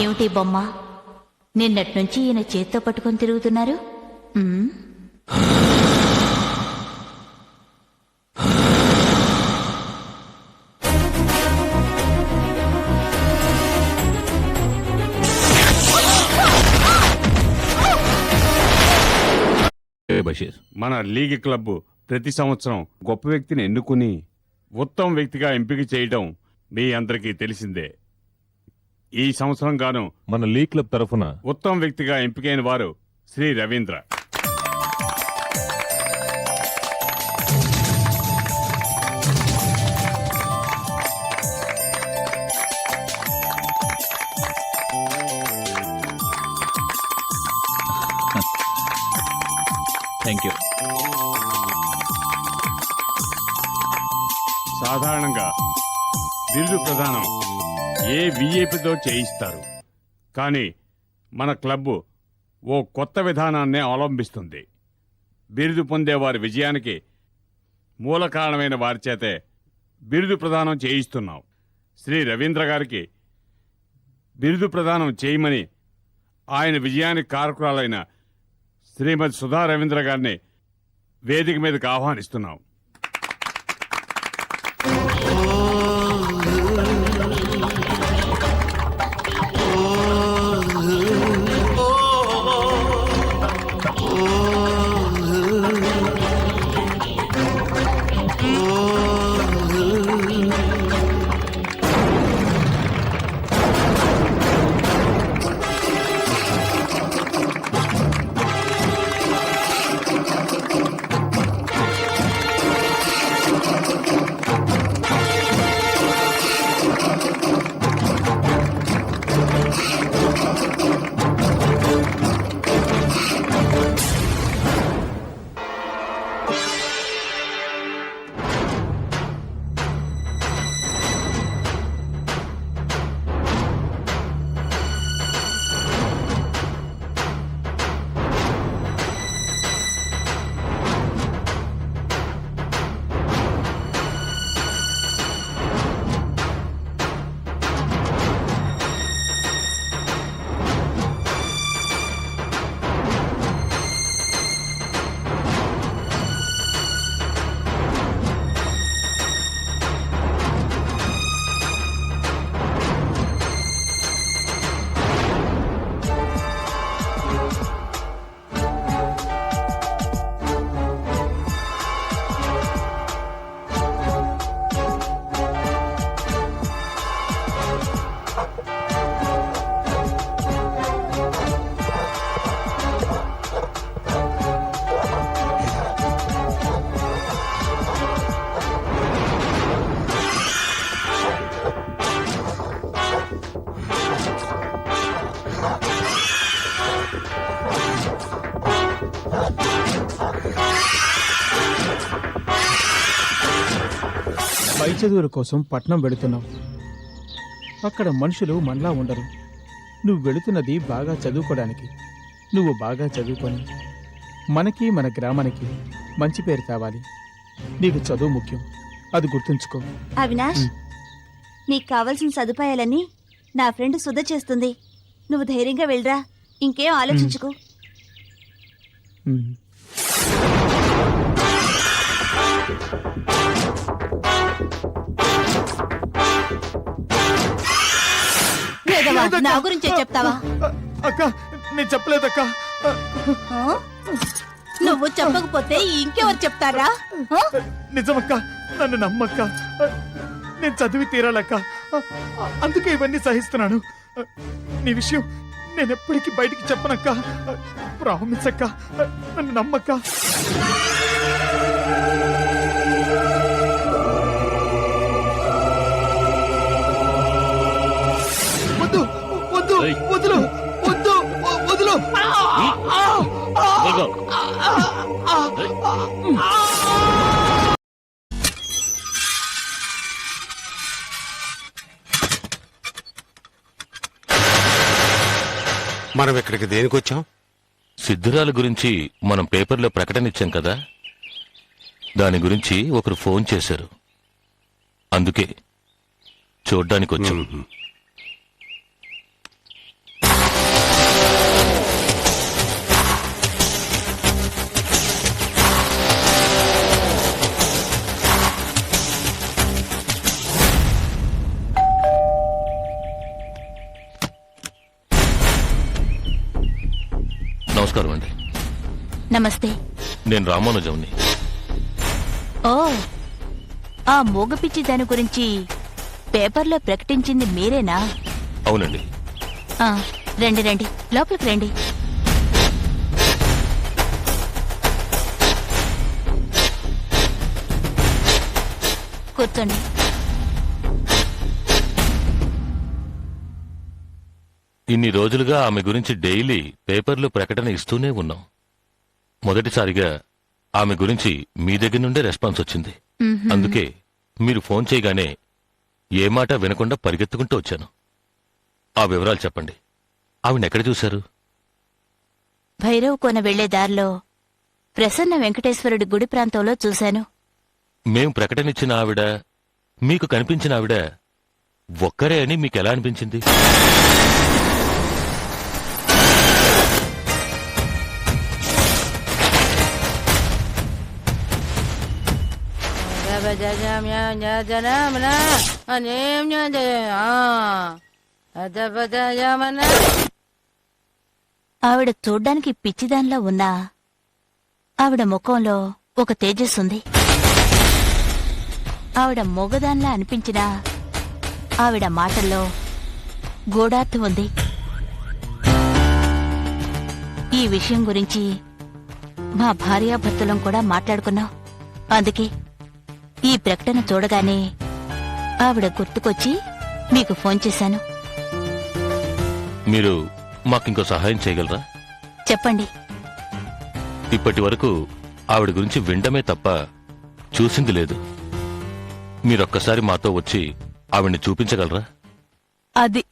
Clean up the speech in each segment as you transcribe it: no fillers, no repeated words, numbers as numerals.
ఏమిటి బొమ్మ? నిన్నటి నుంచి ఈయన చేత్తో పట్టుకొని తిరుగుతున్నారు. మన లీగ్ క్లబ్ ప్రతి సంవత్సరం గొప్ప వ్యక్తిని ఎన్నుకుని ఉత్తమ వ్యక్తిగా ఎంపిక చేయడం మీ అందరికీ తెలిసిందే. ఈ సంవత్సరం గాను మన లీగ్ క్లబ్ తరఫున ఉత్తమ వ్యక్తిగా ఎంపికైన వారు శ్రీ రవీంద్ర. Thank you. సాధారణంగా బిరుదు ప్రదానం ఏ విఐపితో చేయిస్తారు, కానీ మన క్లబ్ ఓ కొత్త విధానాన్నే అవలంబిస్తుంది. బిరుదు పొందే వారి విజయానికి మూల కారణమైన వారి చేతే బిరుదు ప్రదానం చేయిస్తున్నాం. శ్రీ రవీంద్ర గారికి బిరుదు ప్రదానం చేయమని ఆయన విజయానికి కారకురాలైన శ్రీమతి సుధా రవీంద్ర గారిని వేదిక మీదకి ఆహ్వానిస్తున్నాం. పై చదువుల కోసం పట్నం వెళుతున్నావు. అక్కడ మనుషులు మనలా ఉండరు. నువ్వు వెళుతున్నది బాగా చదువుకోవడానికి. నువ్వు బాగా చదువుకొని మనకి మన గ్రామానికి మంచి పేరు కావాలి. నీకు చదువు ముఖ్యం, అది గుర్తుంచుకో. అవినాష్, నీకు కావలసిన సదుపాయాలన్నీ నా ఫ్రెండ్ సుధ చేస్తుంది. నువ్వు ధైర్యంగా వెళ్ళరా, ఇంకేం ఆలోచించుకో. నా గురించే చెప్తావా? అక్క, నేను చెప్పలేదక్క. నువ్వు చెప్పకపోతే ఇంకెవరు చెప్తారా? నిజమక్క, నన్ను నమ్మక్క. నేను చదివి తీరాలక్క, అందుకే ఇవన్నీ సహిస్తున్నాను. నీ విషయం నేను ఎప్పటికీ బయటికి చెప్పనక్క. ప్రామిస్ అక్క, నన్ను నమ్మక్క. వద్దు వద్దు వదులు వద్దు వదులు. మనం ఇక్కడికి దేనికి వచ్చాం? సిద్ధురాల గురించి మనం పేపర్లో ప్రకటన ఇచ్చాం కదా, దాని గురించి ఒకరు ఫోన్ చేశారు. అందుకే చూడ్డానికి వచ్చాం. నమస్కారం అండి. నమస్తే. నేను రామానుజంని. ఓ, ఆ మూగపిచ్చి దాని గురించి పేపర్లో ప్రకటించింది మీరేనా? అవునండి. ఆ, రండి రండి, లోపలికి రండి. కూర్చోండి. ఇన్ని రోజులుగా ఆమె గురించి డైలీ పేపర్లో ప్రకటన ఇస్తూనే ఉన్నాం. మొదటిసారిగా ఆమె గురించి మీ దగ్గర నుండే రెస్పాన్స్ వచ్చింది. అందుకే మీరు ఫోన్ చేయగానే ఏ మాట వినకుండా పరిగెత్తుకుంటూ వచ్చాను. ఆ వివరాలు చెప్పండి. ఆవిడెక్కడ చూశారు? భైరవ్ కోన వెళ్లే దారిలో ప్రసన్న వెంకటేశ్వరుడి గుడి ప్రాంతంలో చూశాను. మేం ప్రకటనిచ్చిన ఆవిడ, మీకు కనిపించిన ఆవిడ ఒక్కరే అని మీకెలా అనిపించింది? ఆవిడ చూడ్డానికి పిచ్చిదాన్లా ఉన్నా ఆవిడ ముఖంలో ఒక తేజస్సుంది. ఆవిడ మొగదాన్లా అనిపించినా ఆవిడ మాటల్లో గూఢార్థం ఉంది. ఈ విషయం గురించి మా భార్యాభర్తలం కూడా మాట్లాడుకున్నాం. అందుకే ఈ ప్రకటన చూడగానే ఆవిడ గుర్తుకొచ్చి మీకు ఫోన్ చేశాను. మీరు మాకింకో సహాయం చేయగలరా? చెప్పండి. ఇప్పటి వరకు ఆవిడ గురించి వినడమే తప్ప చూసింది లేదు. మీరొక్కసారి మాతో వచ్చి ఆవిడ్ని చూపించగలరా? అది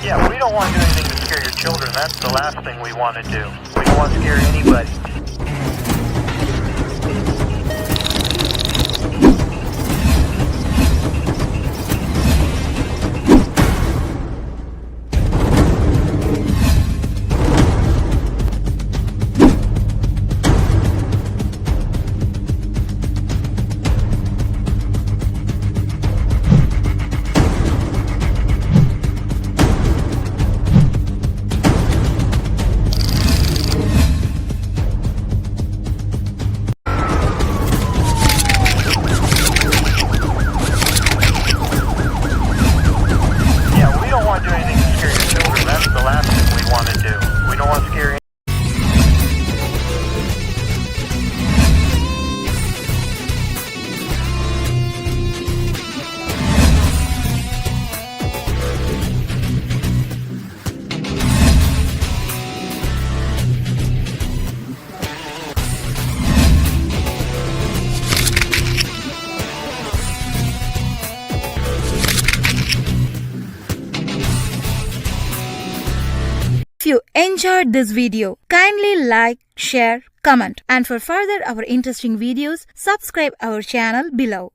Yeah, we don't want to do anything to scare your children. That's the last thing we want to do. We don't want to scare anybody. If you enjoyed this video, kindly like, share, comment, and for further our interesting videos, subscribe our channel below.